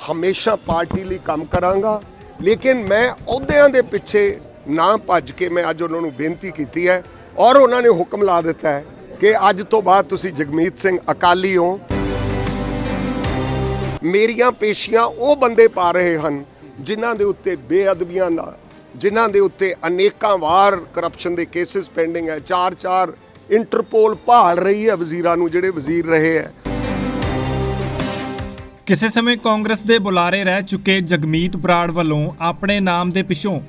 हमेशा पार्टी लिए काम करांगा, लेकिन मैं अहुदियां दे पिछे ना भज के मैं अज उन्होंने बेनती की है और उन्होंने हुक्म ला दिता है कि अज तो बाद तुसी जगमीत सिंह अकाली हो। मेरियां पेशियां वो बंदे पा रहे हैं जिन्हां दे उत्ते बेअदबियां दा, जिन्हां दे उत्ते अनेकां वार करप्शन के केसिस पेंडिंग है। 4-4 इंटरपोल भाल रही है वजीरां नूं जिहड़े वजीर रहे है। ਕਿਸੇ ਸਮੇਂ ਕਾਂਗਰਸ ਦੇ ਬੁਲਾਰੇ ਰਹਿ ਚੁੱਕੇ ਜਗਮੀਤ ਬਰਾੜ ਵੱਲੋਂ ਆਪਣੇ ਨਾਮ ਦੇ ਪਿੱਛੋਂ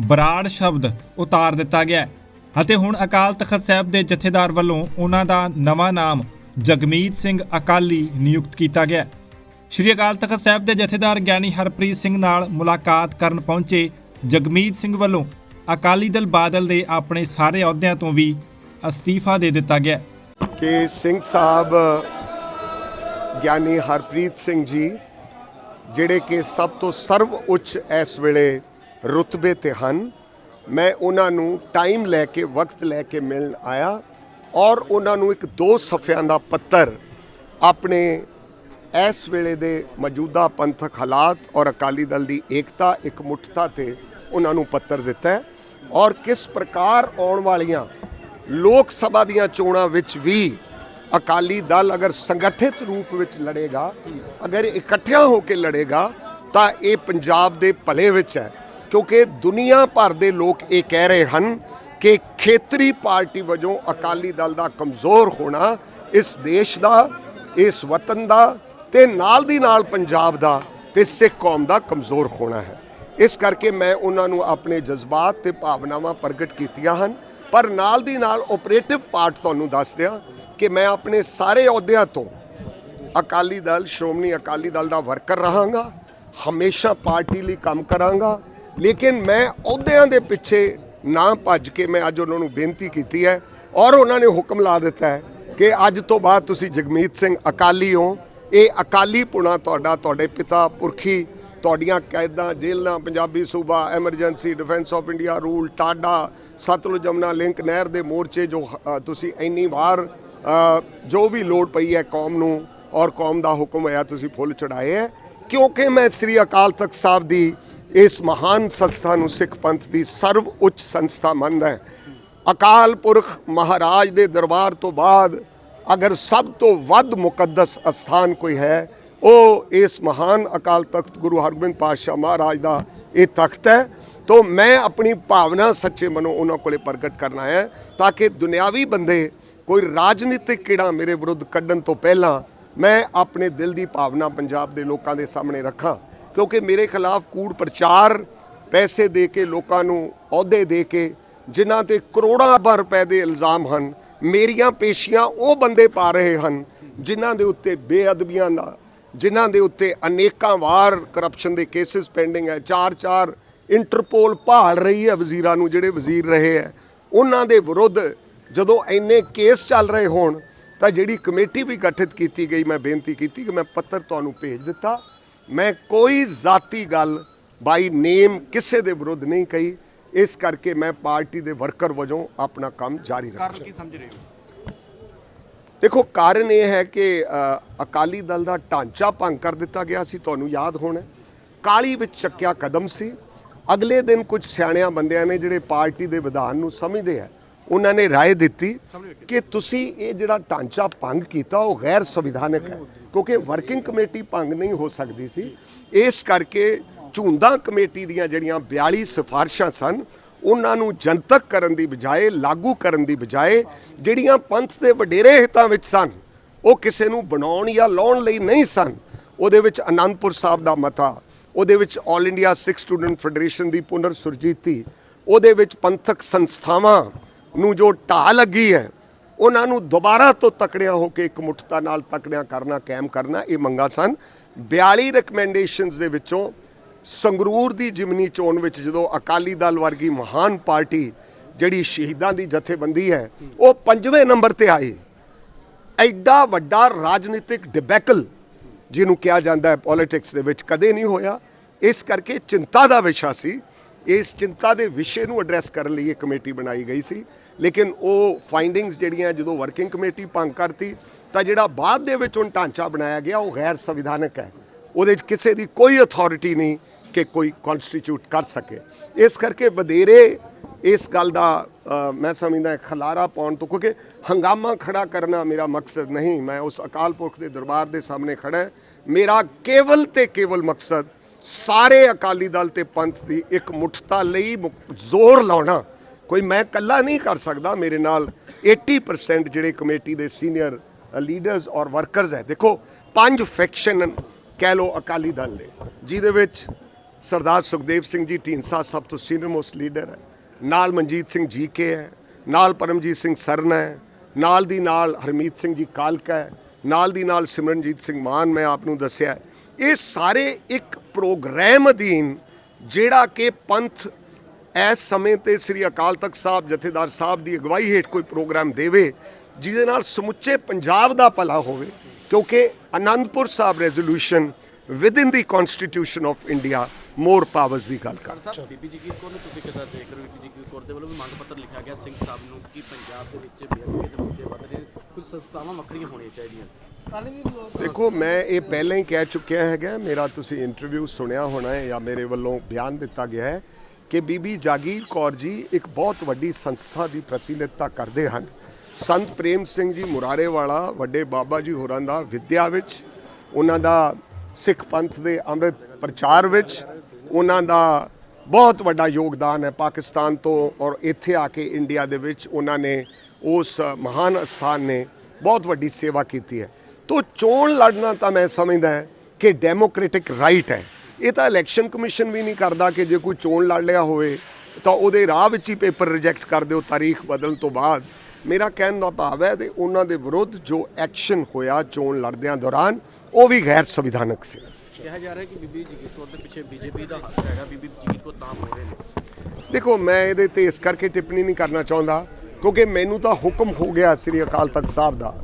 ਬਰਾੜ ਸ਼ਬਦ ਉਤਾਰ ਦਿੱਤਾ ਗਿਆ ਅਤੇ ਹੁਣ ਅਕਾਲ ਤਖਤ ਸਾਹਿਬ ਦੇ ਜਥੇਦਾਰ ਵੱਲੋਂ ਉਹਨਾਂ ਦਾ ਨਵਾਂ ਨਾਮ ਜਗਮੀਤ ਸਿੰਘ ਅਕਾਲੀ ਨਿਯੁਕਤ ਕੀਤਾ ਗਿਆ। ਸ਼੍ਰੀ ਅਕਾਲ ਤਖਤ ਸਾਹਿਬ ਦੇ ਜਥੇਦਾਰ ਗਿਆਨੀ ਹਰਪ੍ਰੀਤ ਸਿੰਘ ਨਾਲ ਮੁਲਾਕਾਤ ਕਰਨ ਪਹੁੰਚੇ ਜਗਮੀਤ ਸਿੰਘ ਵੱਲੋਂ ਅਕਾਲੀ ਦਲ ਬਾਦਲ ਦੇ ਆਪਣੇ ਸਾਰੇ ਅਹੁਦਿਆਂ ਤੋਂ ਵੀ ਅਸਤੀਫਾ ਦੇ ਦਿੱਤਾ ਗਿਆ ਕਿ ਸਿੰਘ ਸਾਹਿਬ ਗਿਆਨੀ हरप्रीत सिंह जी ਜਿਹੜੇ ਕਿ ਸਭ ਤੋਂ ਸਰਵ ਉੱਚ ਇਸ ਵੇਲੇ ਰੁਤਬੇ ਤੇ ਹਨ, ਮੈਂ ਉਹਨਾਂ ਨੂੰ ਟਾਈਮ ਲੈ ਕੇ ਵਕਤ ਲੈ ਕੇ ਮਿਲਣ ਆਇਆ ਔਰ ਉਹਨਾਂ ਨੂੰ ਇੱਕ 2 ਸਫ਼ਿਆਂ ਦਾ ਪੱਤਰ ਆਪਣੇ ਇਸ ਵੇਲੇ ਦੇ ਮੌਜੂਦਾ ਪੰਥਕ ਹਾਲਾਤ ਔਰ ਅਕਾਲੀ ਦਲ ਦੀ ਏਕਤਾ ਇਕਮੁੱਠਤਾ ਤੇ ਉਹਨਾਂ ਨੂੰ ਪੱਤਰ ਦਿੱਤਾ ਹੈ ਔਰ ਕਿਸ ਪ੍ਰਕਾਰ ਆਉਣ ਵਾਲੀਆਂ ਲੋਕ ਸਭਾ ਦੀਆਂ ਚੋਣਾਂ ਵਿੱਚ ਵੀ अकाली दल अगर संगठित रूप में लड़ेगा, अगर इकट्ठिया होकर लड़ेगा तो ये पंजाब के भले विच है। क्योंकि दुनिया भर के लोग ये कह रहे हैं कि खेतरी पार्टी वजों अकाली दल का कमज़ोर होना इस देश का, इस वतन का ते नाल दी नाल पंजाब का ते सिख कौम का कमज़ोर होना है। इस करके मैं उन्होंने अपने जज्बात ते भावनावां प्रगट कीतियां हन, पर नाल दी नाल ऑपरेटिव पार्ट तुहानूं दस दियां कि मैं अपने सारे अहुदियां तो अकाली दल, श्रोमणी अकाली दल का वर्कर रहांगा, हमेशा पार्टी लिए काम करांगा, लेकिन मैं अहुदियां दे पिछे ना भज के मैं अज उन्होंने बेनती की है और उन्होंने हुक्म ला दिता है कि अज तो बाद तुसी जगमीत सिंह अकाली हो। ये अकाली पुणा तुहाडे पिता पुरखी तुहाडियां कैदां, जेलां, Punjabi Suba, emergency, defence of India rule, TADA, Satluj Jamuna link नहर के मोर्चे जो तुसी इन्नी वार जो भी लोड़ पई है कौम नूं और कौम का हुक्म होया तुसी फुल चढ़ाए है। क्योंकि मैं श्री अकाल तख्त साहब की इस महान संस्था नूं सिख पंथ की सर्व उच्च संस्था मनदा है। अकाल पुरख महाराज के दरबार तो बाद अगर सब तो वध मुकद्दस अस्थान कोई है वो इस महान अकाल तख्त गुरु हरगोबिंद पातशाह महाराज का ये तख्त है। तो मैं अपनी भावना सच्चे मनों उन्होंने को प्रगट करना है ताकि दुनियावी बंदे कोई राजनीतिक कीड़ा मेरे विरुद्ध कढ़न तो पहला मैं अपने दिल की भावना पंजाब के लोगों के सामने रखा। क्योंकि मेरे खिलाफ कूड़ प्रचार पैसे दे के लोगों को अहदे दे के जिन्हां ते करोड़ों अरबां रुपए के इल्ज़ाम हैं, मेरियां पेशियां वो बंदे पा रहे हैं जिन्हां दे उत्ते बेअदबियां दा, जिन्हां दे उत्ते अनेकां वार करप्शन के केसिस पेंडिंग है। 4-4 इंटरपोल भाल रही है वजीरां नूं जिहड़े वजीर रहे है, उन्हां दे विरुद्ध जदों इन्ने केस चल रहे होण तां जिहड़ी कमेटी भी गठित की गई, मैं बेनती की कि मैं पत्र तुहानूं भेज दिता। मैं कोई जाती गल बाई नेम किसी के विरुद्ध नहीं कही, इस करके मैं पार्टी के वर्कर वजों अपना काम जारी रखा। देखो कारण यह है कि अकाली दल का ढांचा भंग कर दिता गया सी। तुहानूं याद होना काली विच चक्या कदम सी। अगले दिन कुछ सियाणियां बंदियां ने जिहड़े पार्टी के विधान नूं समझदे है उन्होंने राय दी कि तुसी ये जिहड़ा ढांचा भंग किया वो गैर संविधानिक है, क्योंकि वर्किंग कमेटी भंग नहीं हो सकती सी। इस करके झूंदा कमेटी दीयां जिहड़ियां 42 सिफारिशां सन उन्होंने जनतक करन दी बजाए, लागू करन दी बजाए जिहड़ियां पंथ के वडेरे हितां विच सन वो किसी नूं बनाउण या लाउण लई नहीं सन। उहदे विच आनंदपुर साहब दा मता, उहदे which all India Sikh student federation की पुनर सुरजीती, उहदे विच पंथक संस्थावां नूं जो ढाह लगी है उन्होंने दोबारा तो तकड़िया होकर एकमुठता नाल तकड़िया करना, कायम करना, ये मंगा सन। 42 रिकमेंडेशनस दे विचों संगरूर की जिमनी चोण विच जदों अकाली दल वर्गी महान पार्टी जिहड़ी शहीदां दी जथेबंदी है वो 5वें नंबर ते आई। एडा वड्डा राजनीतिक डिबैकल जिन्हों कहा जाता है पॉलिटिक्स दे विच कदे नहीं होया। इस करके चिंता का विषय सी। इस चिंता के विषय को एड्रैस करने लिए कमेटी बनाई गई सी, लेकिन वो फाइंडिंग्स जिहड़ियां जो वर्किंग कमेटी भंग करती तो जिहड़ा बाद दे विच हुण ढांचा बनाया गया वो गैर संविधानिक है। ਉਹਦੇ 'ਚ ਕਿਸੇ ਦੀ ਕੋਈ ਅਥਾਰਟੀ ਨਹੀਂ ਕਿ ਕੋਈ ਕਨਸਟੀਟਿਊਟ ਕਰ ਸਕੇ। ਇਸ ਕਰਕੇ ਵਧੇਰੇ ਇਸ ਗੱਲ ਦਾ ਮੈਂ ਸਮਝਦਾ ਖਲਾਰਾ ਪਾਉਣ ਤੋਂ, ਕਿਉਂਕਿ ਹੰਗਾਮਾ ਖੜਾ ਕਰਨਾ ਮੇਰਾ ਮਕਸਦ ਨਹੀਂ। ਮੈਂ ਉਸ ਅਕਾਲ ਪੁਰਖ ਦੇ ਦਰਬਾਰ ਦੇ ਸਾਹਮਣੇ ਖੜਾ ਹੈ। ਮੇਰਾ ਕੇਵਲ ਤੇ ਕੇਵਲ ਮਕਸਦ ਸਾਰੇ ਅਕਾਲੀ ਦਲ ਤੇ ਪੰਥ ਦੀ ਇੱਕ ਮੁੱਠਤਾ ਲਈ ਜ਼ੋਰ ਲਾਉਣਾ। ਕੋਈ ਮੈਂ ਇਕੱਲਾ ਨਹੀਂ ਕਰ ਸਕਦਾ, ਮੇਰੇ ਨਾਲ 80% ਜਿਹੜੇ ਕਮੇਟੀ ਦੇ ਸੀਨੀਅਰ ਲੀਡਰਸ ਔਰ ਵਰਕਰਸ ਹੈ। ਦੇਖੋ 5 ਫੈਕਸ਼ਨ ਕਹਿ ਲਓ ਅਕਾਲੀ ਦਲ ਦੇ, ਜਿਹਦੇ ਵਿੱਚ ਸਰਦਾਰ ਸੁਖਦੇਵ ਸਿੰਘ ਜੀ ਢੀਂਡਸਾ ਸਭ ਤੋਂ ਸੀਨੀਅਰ ਮੋਸਟ ਲੀਡਰ ਹੈ, ਨਾਲ ਮਨਜੀਤ ਸਿੰਘ ਜੀਕੇ ਹੈ, ਨਾਲ ਪਰਮਜੀਤ ਸਿੰਘ ਸਰਨ ਹੈ, ਨਾਲ ਦੀ ਨਾਲ ਹਰਮੀਤ ਸਿੰਘ ਜੀ ਕਾਲਕਾ ਹੈ, ਨਾਲ ਦੀ ਨਾਲ ਸਿਮਰਨਜੀਤ ਸਿੰਘ ਮਾਨ ਮੈਂ ਆਪ ਨੂੰ ਦੱਸਿਆ। ਇਹ ਸਾਰੇ ਇੱਕ ਪ੍ਰੋਗਰਾਮ ਅਧੀਨ ਜਿਹੜਾ ਕਿ ਪੰਥ ਇਸ ਸਮੇਂ ਤੇ ਸ੍ਰੀ ਅਕਾਲ ਤਖਤ ਸਾਹਿਬ ਜਥੇਦਾਰ ਸਾਹਿਬ ਦੀ ਅਗਵਾਈ ਹੇਠ ਕੋਈ ਪ੍ਰੋਗਰਾਮ ਦੇਵੇ ਜਿਹਦੇ ਨਾਲ ਸਮੁੱਚੇ ਪੰਜਾਬ ਦਾ ਭਲਾ ਹੋਵੇ। ਕਿਉਂਕਿ Anandpur Sahib resolution within the constitution of India more powers ਦੀ ਗੱਲ ਕਰ। ਸਰ ਬੀਬੀ ਜਗੀਰ ਕੌਰ ਨੂੰ ਤੁਸੀਂ ਕਿੱਦਾਂ ਦੇਖ ਰਹੇ ਹੋ? ਬੀਬੀ ਜਗੀਰ ਕੌਰ ਦੇ ਵੱਲੋਂ ਵੀ ਮੰਗ ਪੱਤਰ ਲਿਖਿਆ ਗਿਆ ਸਿੰਘ ਸਾਹਿਬ ਨੂੰ ਕਿ ਪੰਜਾਬ ਦੇ ਵਿੱਚ ਬੇਅਦਬੀ ਦੇ ਮੁੱਦੇ ਵੱਧ ਰਹੇ, ਕੁਝ ਸੰਸਥਾਵਾਂ ਵੱਖਰੀਆਂ ਹੋਣੀਆਂ ਚਾਹੀਦੀਆਂ। ਦੇਖੋ ਮੈਂ ਇਹ ਪਹਿਲਾਂ ਹੀ ਕਹਿ ਚੁੱਕਿਆ ਹੈਗਾ, ਮੇਰਾ ਤੁਸੀਂ ਇੰਟਰਵਿਊ ਸੁਣਿਆ ਹੋਣਾ ਹੈ ਜਾਂ ਮੇਰੇ ਵੱਲੋਂ ਬਿਆਨ ਦਿੱਤਾ ਗਿਆ ਹੈ ਕਿ ਬੀਬੀ ਜਾਗੀਰ ਕੌਰ ਜੀ ਇੱਕ ਬਹੁਤ ਵੱਡੀ ਸੰਸਥਾ ਦੀ ਪ੍ਰਤੀਨਿਧਤਾ ਕਰਦੇ ਹਨ। ਸੰਤ ਪ੍ਰੇਮ ਸਿੰਘ ਜੀ ਮੁਰਾਰੇ ਵਾਲਾ ਵੱਡੇ ਬਾਬਾ ਜੀ ਹੋਰਾਂ ਦਾ ਵਿਦਿਆ ਵਿੱਚ, ਉਹਨਾਂ ਦਾ ਸਿੱਖ ਪੰਥ ਦੇ ਅੰਮ੍ਰਿਤ ਪ੍ਰਚਾਰ ਵਿੱਚ ਉਹਨਾਂ ਦਾ ਬਹੁਤ ਵੱਡਾ ਯੋਗਦਾਨ ਹੈ। ਪਾਕਿਸਤਾਨ ਤੋਂ ਔਰ ਇੱਥੇ ਆ ਕੇ ਇੰਡੀਆ ਦੇ ਵਿੱਚ ਉਹਨਾਂ ਨੇ ਉਸ ਮਹਾਨ ਅਸਥਾਨ ਨੇ ਬਹੁਤ ਵੱਡੀ ਸੇਵਾ ਕੀਤੀ ਹੈ। ਤੋ ਚੋਣ ਲੜਨਾ ਤਾਂ ਮੈਂ ਸਮਝਦਾ ਕਿ ਡੈਮੋਕ੍ਰੈਟਿਕ ਰਾਈਟ ਹੈ। ਇਹ ਤਾਂ ਇਲੈਕਸ਼ਨ ਕਮਿਸ਼ਨ ਵੀ ਨਹੀਂ ਕਰਦਾ ਕਿ ਜੇ ਕੋਈ ਚੋਣ ਲੜ ਲਿਆ ਹੋਵੇ ਤਾਂ ਉਹਦੇ ਰਾਹ ਵਿੱਚ ਹੀ ਪੇਪਰ ਰਿਜੈਕਟ ਕਰ ਦਿਓ ਤਾਰੀਖ ਬਦਲਣ ਤੋਂ ਬਾਅਦ। ਮੇਰਾ ਕਹਿਣ ਦਾ ਭਾਵ ਹੈ ਤੇ ਉਹਨਾਂ ਦੇ ਵਿਰੁੱਧ ਜੋ ਐਕਸ਼ਨ ਹੋਇਆ ਚੋਣ ਲੜਦਿਆਂ ਦੌਰਾਨ ਉਹ ਵੀ ਗੈਰ ਸੰਵਿਧਾਨਕ ਸੀ। ਕਿਹਾ ਜਾ ਰਿਹਾ ਕਿ ਬੀਬੀ ਜਗੀਰ ਕੌਰ ਦੇ ਪਿੱਛੇ ਬੀਜੇਪੀ ਦਾ ਹੱਥ ਹੈਗਾ, ਬੀਬੀ ਜਗੀਰ ਕੌਰ ਤਾਂ ਹੋ ਰਹੇ ਨੇ। ਦੇਖੋ ਮੈਂ ਇਹਦੇ ਤੇ ਇਸ ਕਰਕੇ ਟਿੱਪਣੀ ਨਹੀਂ ਕਰਨਾ ਚਾਹੁੰਦਾ ਕਿਉਂਕਿ ਮੈਨੂੰ ਤਾਂ ਹੁਕਮ ਹੋ ਗਿਆ ਸ੍ਰੀ ਅਕਾਲ ਤਖਤ ਸਾਹਿਬ ਦਾ,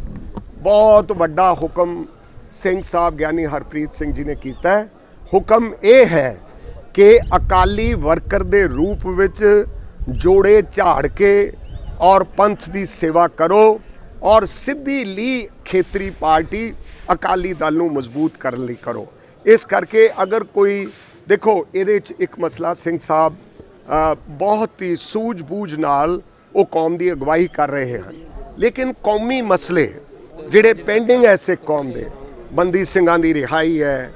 ਬਹੁਤ ਵੱਡਾ ਹੁਕਮ ਸਿੰਘ ਸਾਹਿਬ ਗਿਆਨੀ ਹਰਪ੍ਰੀਤ ਸਿੰਘ ਜੀ ਨੇ ਕੀਤਾ ਹੈ। ਹੁਕਮ ਇਹ ਹੈ ਕਿ ਅਕਾਲੀ ਵਰਕਰ ਦੇ ਰੂਪ ਵਿੱਚ ਜੋੜੇ ਝਾੜ ਕੇ ਔਰ ਪੰਥ ਦੀ ਸੇਵਾ ਕਰੋ ਔਰ ਸਿੱਧੀ ਲੀ ਖੇਤਰੀ ਪਾਰਟੀ ਅਕਾਲੀ ਦਲ ਨੂੰ ਮਜ਼ਬੂਤ ਕਰਨ ਲਈ ਕਰੋ। ਇਸ ਕਰਕੇ ਅਗਰ ਕੋਈ ਦੇਖੋ ਇਹਦੇ 'ਚ ਇੱਕ ਮਸਲਾ ਸਿੰਘ ਸਾਹਿਬ ਬਹੁਤ ਹੀ ਸੂਝ-ਬੂਝ ਨਾਲ ਉਹ ਕੌਮ ਦੀ ਅਗਵਾਈ ਕਰ ਰਹੇ ਹਨ, ਲੇਕਿਨ ਕੌਮੀ ਮਸਲੇ ਜਿਹੜੇ ਪੈਂਡਿੰਗ ਐ ਸਿੱਖ ਕੌਮ ਦੇ, ਬੰਦੀ ਸਿੰਘਾਂ ਦੀ ਰਿਹਾਈ ਹੈ,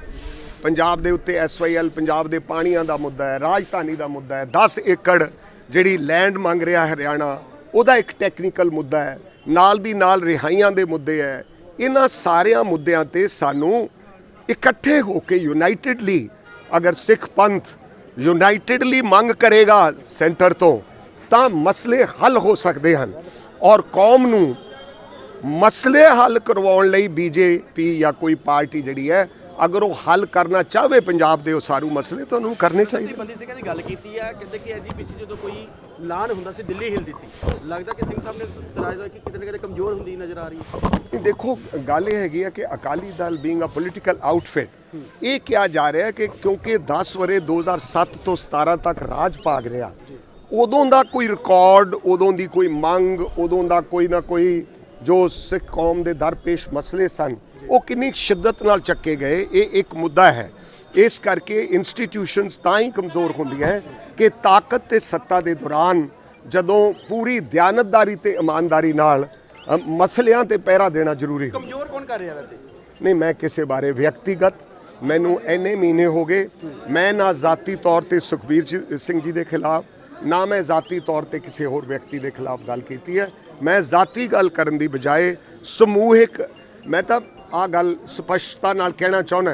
ਪੰਜਾਬ ਦੇ ਉੱਤੇ SYL ਪੰਜਾਬ ਦੇ ਪਾਣੀਆਂ ਦਾ ਮੁੱਦਾ ਹੈ, ਰਾਜਧਾਨੀ ਦਾ ਮੁੱਦਾ ਹੈ, 10 ਏਕੜ ਜਿਹੜੀ ਲੈਂਡ ਮੰਗ ਰਿਹਾ ਹਰਿਆਣਾ ਉਹਦਾ ਇੱਕ ਟੈਕਨੀਕਲ ਮੁੱਦਾ ਹੈ, ਨਾਲ ਦੀ ਨਾਲ ਰਿਹਾਈਆਂ ਦੇ ਮੁੱਦੇ ਹੈ। ਇਹਨਾਂ ਸਾਰਿਆਂ ਮੁੱਦਿਆਂ ਤੇ ਸਾਨੂੰ ਇਕੱਠੇ ਹੋ ਕੇ ਯੂਨਾਈਟਿਡਲੀ ਅਗਰ ਸਿੱਖ ਪੰਥ ਯੂਨਾਈਟਿਡਲੀ ਮੰਗ ਕਰੇਗਾ ਸੈਂਟਰ ਤੋਂ ਤਾਂ ਮਸਲੇ ਹੱਲ ਹੋ ਸਕਦੇ ਹਨ। ਔਰ ਕੌਮ ਨੂੰ ਮਸਲੇ ਹੱਲ ਕਰਵਾਉਣ ਲਈ BJP ਜਾਂ ਕੋਈ ਪਾਰਟੀ ਜਿਹੜੀ ਹੈ ਅਗਰ ਉਹ ਹੱਲ ਕਰਨਾ ਚਾਹਵੇ ਪੰਜਾਬ ਦੇ ਉਹ ਸਾਰੂ ਮਸਲੇ ਤਾਂ ਉਹਨੂੰ ਕਰਨੇ ਚਾਹੀਦੇ। ਬੰਦੀ ਸਿੰਘਾਂ ਦੀ ਗੱਲ ਕੀਤੀ ਆ, ਕਹਿੰਦੇ ਕਿ ਐਜੀਪੀਸੀ ਜਦੋਂ ਕੋਈ ਐਲਾਨ ਹੁੰਦਾ ਸੀ ਦਿੱਲੀ ਹਿਲਦੀ ਸੀ। ਲੱਗਦਾ ਕਿ ਸਿੰਘ ਸਾਹਿਬ ਨੇ ਰਾਜਦਾ ਕਿ ਕਿਤੇ ਨਾ ਕਿਤੇ ਕਮਜ਼ੋਰ ਹੁੰਦੀ ਨਜ਼ਰ ਆ ਰਹੀ ਹੈ। ਦੇਖੋ ਗੱਲ ਇਹ ਹੈਗੀ ਹੈ ਕਿ Akali Dal being a political outfit, ਇਹ ਕਿਹਾ ਜਾ ਰਿਹਾ ਕਿ ਕਿਉਂਕਿ 10 ਵਰੇ 2007 ਤੋਂ 17 ਤੱਕ ਰਾਜ ਭਾਗ ਰਿਹਾ, ਉਦੋਂ ਦਾ ਕੋਈ ਰਿਕਾਰਡ, ਉਦੋਂ ਦੀ ਕੋਈ ਮੰਗ, ਉਦੋਂ ਦਾ ਕੋਈ ਨਾ ਕੋਈ ਜੋ ਸਿੱਖ ਕੌਮ ਦੇ ਦਰਪੇਸ਼ ਮਸਲੇ ਸਨ ਉਹ ਕਿੰਨੀ ਸ਼ਿੱਦਤ ਨਾਲ ਚੱਕੇ ਗਏ, ਇਹ ਇੱਕ ਮੁੱਦਾ ਹੈ। ਇਸ ਕਰਕੇ ਇੰਸਟੀਟਿਊਸ਼ਨਸ ਤਾਂ ਹੀ ਕਮਜ਼ੋਰ ਹੁੰਦੀਆਂ ਕਿ ਤਾਕਤ ਤੇ ਸੱਤਾ ਦੇ ਦੌਰਾਨ ਜਦੋਂ ਪੂਰੀ ਦਿਆਨਤਦਾਰੀ ਤੇ ਇਮਾਨਦਾਰੀ ਨਾਲ ਮਸਲਿਆਂ ਤੇ ਪਹਿਰਾ ਦੇਣਾ ਜ਼ਰੂਰੀ। ਕਮਜ਼ੋਰ ਕੌਣ ਕਰ ਰਿਹਾ ਵੈਸੇ? ਨਹੀਂ ਮੈਂ ਕਿਸੇ ਬਾਰੇ ਵਿਅਕਤੀਗਤ, ਮੈਨੂੰ ਇੰਨੇ ਮਹੀਨੇ ਹੋ ਗਏ ਮੈਂ ਨਾ ਜ਼ਾਤੀ ਤੌਰ ਤੇ ਸੁਖਬੀਰ ਸਿੰਘ ਜੀ ਦੇ ਖਿਲਾਫ ਨਾ ਮੈਂ ਜ਼ਾਤੀ ਤੌਰ ਤੇ ਕਿਸੇ ਹੋਰ ਵਿਅਕਤੀ ਦੇ ਖਿਲਾਫ ਗੱਲ ਕੀਤੀ ਹੈ। ਮੈਂ ਜ਼ਾਤੀ ਗੱਲ ਕਰਨ ਦੀ ਬਜਾਏ ਸਮੂਹਿਕ, ਮੈਂ ਤਾਂ ਆਹ ਗੱਲ ਸਪਸ਼ਟਤਾ ਨਾਲ ਕਹਿਣਾ ਚਾਹੁੰਦਾ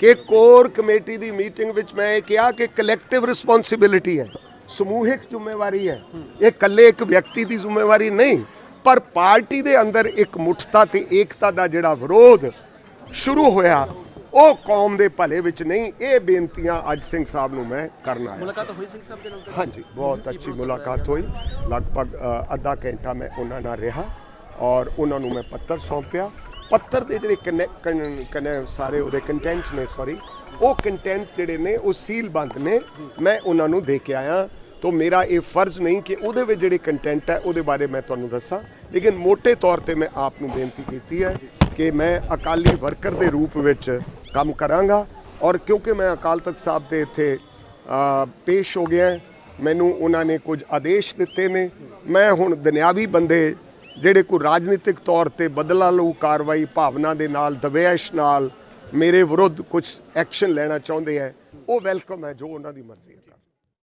ਕਿ ਕੋਰ ਕਮੇਟੀ ਦੀ ਮੀਟਿੰਗ ਵਿੱਚ ਮੈਂ ਇਹ ਕਿਹਾ ਕਿ ਕਲੈਕਟਿਵ ਰਿਸਪੌਂਸਿਬਿਲਿਟੀ ਹੈ, ਸਮੂਹਿਕ ਜ਼ਿੰਮੇਵਾਰੀ ਹੈ, ਇਹ ਇਕੱਲੇ ਇੱਕ ਵਿਅਕਤੀ ਦੀ ਜ਼ਿੰਮੇਵਾਰੀ ਨਹੀਂ। ਪਰ ਪਾਰਟੀ ਦੇ ਅੰਦਰ ਇੱਕ ਮੁੱਠਤਾ ਤੇ ਏਕਤਾ ਦਾ ਜਿਹੜਾ ਵਿਰੋਧ ਸ਼ੁਰੂ ਹੋਇਆ ਉਹ ਕੌਮ ਦੇ ਭਲੇ ਵਿੱਚ ਨਹੀਂ। ਇਹ ਬੇਨਤੀਆਂ ਅੱਜ ਸਿੰਘ ਸਾਹਿਬ ਨੂੰ ਮੈਂ ਕਰਨਾ ਹੈ। ਮੁਲਾਕਾਤ ਹੋਈ ਸਿੰਘ ਸਾਹਿਬ ਦੇ ਨਾਲ? ਹਾਂਜੀ ਬਹੁਤ ਅੱਛੀ ਮੁਲਾਕਾਤ ਹੋਈ, ਲਗਭਗ ਅੱਧਾ ਘੰਟਾ ਮੈਂ ਉਹਨਾਂ ਨਾਲ ਰਿਹਾ ਔਰ ਉਹਨਾਂ ਨੂੰ ਮੈਂ ਪੱਤਰ ਸੌਂਪਿਆ। ਪੱਤਰ ਦੇ ਜਿਹੜੇ ਸਾਰੇ ਉਹਦੇ ਕੰਟੈਂਟ ਨੇ, ਉਹ ਕੰਟੈਂਟ ਜਿਹੜੇ ਨੇ ਉਹ ਸੀਲ ਬੰਦ ਨੇ, ਮੈਂ ਉਹਨਾਂ ਨੂੰ ਦੇ ਕੇ ਆਇਆ। तो मेरा ये फर्ज नहीं कि ਉਹਦੇ ਵਿੱਚ ਜਿਹੜੇ ਕੰਟੈਂਟ ਹੈ ਉਹਦੇ ਬਾਰੇ ਮੈਂ ਤੁਹਾਨੂੰ ਦੱਸਾਂ, ਲੇਕਿਨ ਮੋٹے ਤੌਰ ਤੇ ਮੈਂ ਆਪ ਨੂੰ ਬੇਨਤੀ ਕੀਤੀ ਹੈ ਕਿ ਮੈਂ ਅਕਾਲੀ ਵਰਕਰ ਦੇ ਰੂਪ ਵਿੱਚ ਕੰਮ ਕਰਾਂਗਾ ਔਰ ਕਿਉਂਕਿ ਮੈਂ ਅਕਾਲ ਤਖਤ ਸਾਹਿਬ ਦੇ ਇੱਥੇ ਪੇਸ਼ ਹੋ ਗਿਆ, ਮੈਨੂੰ ਉਹਨਾਂ ਨੇ ਕੁਝ ਆਦੇਸ਼ ਦਿੱਤੇ ਨੇ। ਮੈਂ ਹੁਣ ਦੁਨਿਆਵੀ ਬੰਦੇ ਜਿਹੜੇ ਕੋਈ ਰਾਜਨੀਤਿਕ ਤੌਰ ਤੇ ਬਦਲਾ ਲਊ ਕਾਰਵਾਈ ਭਾਵਨਾ ਦੇ ਨਾਲ, ਦਵੇਸ਼ ਨਾਲ ਮੇਰੇ ਵਿਰੁੱਧ ਕੁਝ ਐਕਸ਼ਨ ਲੈਣਾ ਚਾਹੁੰਦੇ ਹੈ, ਉਹ ਵੈਲਕਮ ਹੈ, ਜੋ ਉਹਨਾਂ ਦੀ ਮਰਜ਼ੀ ਹੈ।